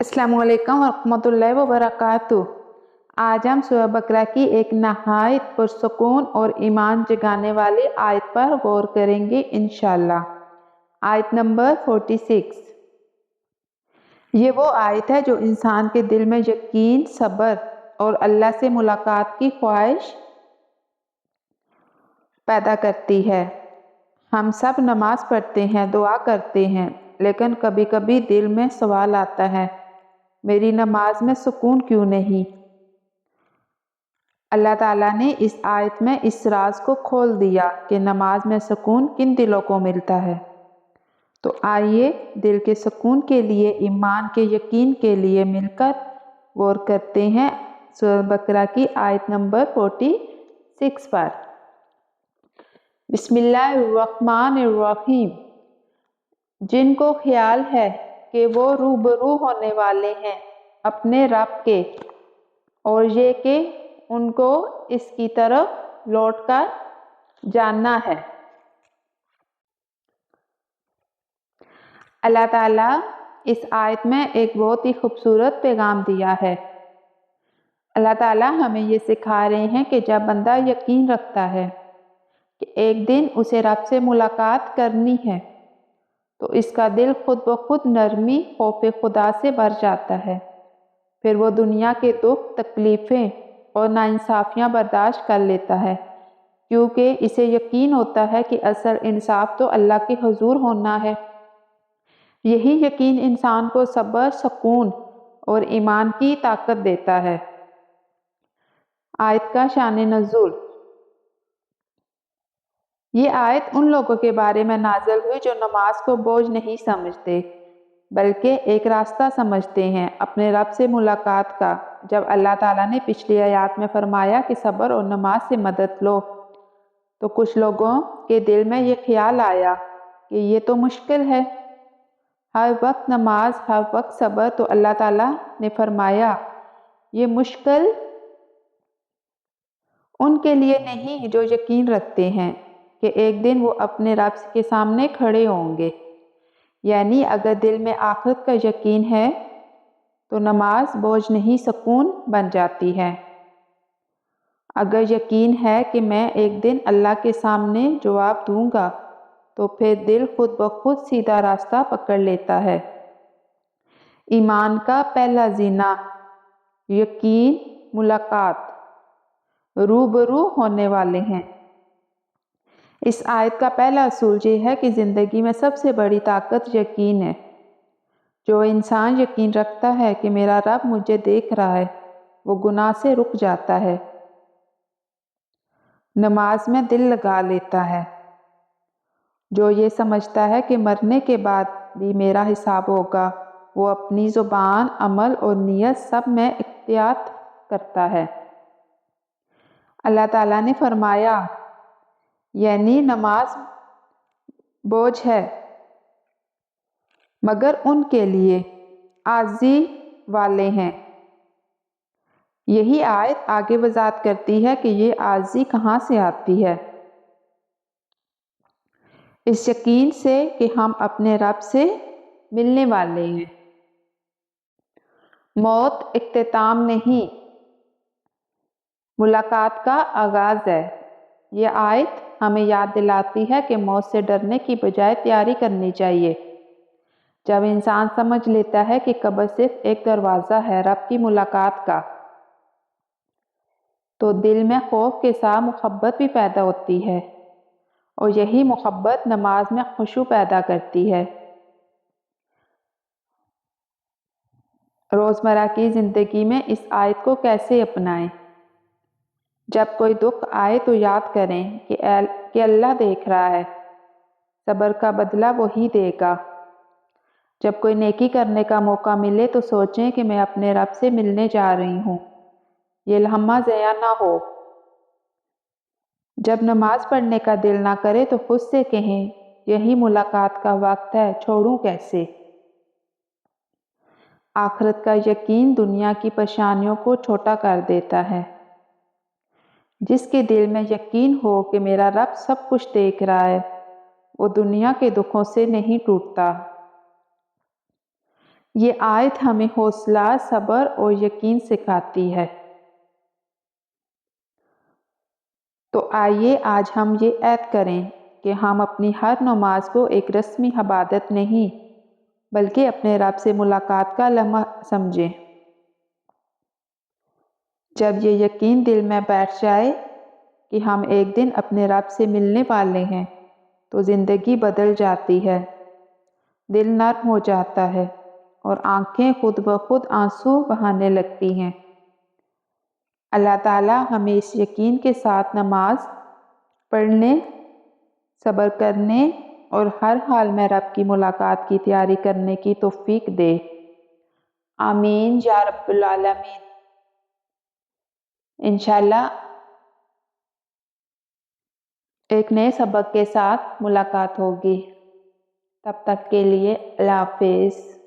अस्सलामु अलैकुम वरहमतुल्लाहि वबरकातुह। आज हम सूरह बकरा की एक नहायत पुरसुकून और ईमान जगाने वाली आयत पर गौर करेंगे इंशाअल्लाह। आयत नंबर 46। ये वो आयत है जो इंसान के दिल में यकीन, सब्र और अल्लाह से मुलाकात की ख्वाहिश पैदा करती है। हम सब नमाज पढ़ते हैं, दुआ करते हैं, लेकिन कभी कभी दिल में सवाल आता है, मेरी नमाज में सुकून क्यों नहीं? अल्लाह ताला ने इस आयत में इस राज को खोल दिया कि नमाज में सुकून किन दिलों को मिलता है। तो आइए दिल के सुकून के लिए, ईमान के यकीन के लिए मिलकर गौर करते हैं सूरह बकरा की आयत नंबर 46 पर। बिस्मिल्लाहिर्रहमानिर्रहीम। जिनको ख्याल है कि वो रूबरू होने वाले हैं अपने रब के, और ये कि उनको इसकी तरफ लौटकर जानना है। अल्लाह ताला इस आयत में एक बहुत ही खूबसूरत पैगाम दिया है। अल्लाह ताला हमें ये सिखा रहे हैं कि जब बंदा यकीन रखता है कि एक दिन उसे रब से मुलाकात करनी है, तो इसका दिल खुद ब खुद नरमी, खौफ खुदा से भर जाता है। फिर वो दुनिया के दुख, तकलीफ़ें और नाइंसाफ़ियाँ बर्दाश्त कर लेता है, क्योंकि इसे यकीन होता है कि असल इंसाफ तो अल्लाह के हुजूर होना है। यही यकीन इंसान को सब्र, सुकून और ईमान की ताकत देता है। आयत का शान नज़ूल। ये आयत उन लोगों के बारे में नाज़िल हुई जो नमाज को बोझ नहीं समझते, बल्कि एक रास्ता समझते हैं अपने रब से मुलाकात का। जब अल्लाह ताला ने पिछली आयत में फरमाया कि सब्र और नमाज से मदद लो, तो कुछ लोगों के दिल में ये ख्याल आया कि ये तो मुश्किल है, हर वक्त नमाज, हर वक्त सब्र। तो अल्लाह ताला ने फरमाया, ये मुश्किल उनके लिए नहीं जो यकीन रखते हैं कि एक दिन वो अपने रब के सामने खड़े होंगे। यानी अगर दिल में आखिरत का यकीन है तो नमाज बोझ नहीं, सुकून बन जाती है। अगर यकीन है कि मैं एक दिन अल्लाह के सामने जवाब दूंगा, तो फिर दिल खुद ब खुद सीधा रास्ता पकड़ लेता है। ईमान का पहला जीना यकीन, मुलाकात, रूबरू होने वाले हैं। इस आयत का पहला असूल ये है कि ज़िंदगी में सबसे बड़ी ताकत यकीन है। जो इंसान यकीन रखता है कि मेरा रब मुझे देख रहा है, वो गुनाह से रुक जाता है, नमाज में दिल लगा लेता है। जो ये समझता है कि मरने के बाद भी मेरा हिसाब होगा, वो अपनी ज़ुबान, अमल और नीयत सब में एहतियात करता है। अल्लाह ताला ने फरमाया, यानी नमाज बोझ है मगर उनके लिए आजी वाले हैं। यही आयत आगे वजाहत करती है कि ये आजी कहाँ से आती है। इस यकीन से कि हम अपने रब से मिलने वाले हैं। मौत इख्तिताम नहीं, मुलाकात का आगाज़ है। ये आयत हमें याद दिलाती है कि मौत से डरने की बजाय तैयारी करनी चाहिए। जब इंसान समझ लेता है कि कब्र सिर्फ एक दरवाज़ा है रब की मुलाकात का, तो दिल में खौफ के साथ मोहब्बत भी पैदा होती है, और यही मोहब्बत नमाज में खुशू पैदा करती है। रोज़मर्रा की ज़िंदगी में इस आयत को कैसे अपनाएं? जब कोई दुख आए तो याद करें कि अल्लाह देख रहा है, सब्र का बदला वही देगा। जब कोई नेकी करने का मौका मिले तो सोचें कि मैं अपने रब से मिलने जा रही हूँ, ये लम्हा ज़या ना हो। जब नमाज पढ़ने का दिल ना करे तो खुद से कहें, यही मुलाकात का वक्त है, छोड़ूं कैसे। आखिरत का यकीन दुनिया की परेशानियों को छोटा कर देता है। जिसके दिल में यकीन हो कि मेरा रब सब कुछ देख रहा है, वो दुनिया के दुखों से नहीं टूटता। یہ آیت ہمیں حوصلہ، صبر اور یقین سکھاتی ہے۔ تو آئیے آج ہم یہ عہد کریں کہ ہم اپنی ہر نماز کو ایک رسمی عبادت نہیں بلکہ اپنے رب سے ملاقات کا لمحہ سمجھیں۔ جب یہ یقین دل میں بیٹھ جائے کہ ہم ایک دن اپنے رب سے ملنے والے ہیں تو زندگی بدل جاتی ہے، دل نرم ہو جاتا ہے اور آنکھیں خود بخود آنسو بہانے لگتی ہیں۔ اللہ تعالیٰ ہمیں اس یقین کے ساتھ نماز پڑھنے، صبر کرنے اور ہر حال میں رب کی ملاقات کی تیاری کرنے کی توفیق دے۔ آمین یا رب العالمین۔ انشاءاللہ ایک نئے سبق کے ساتھ ملاقات ہوگی۔ تب تک کے لیے اللہ حافظ۔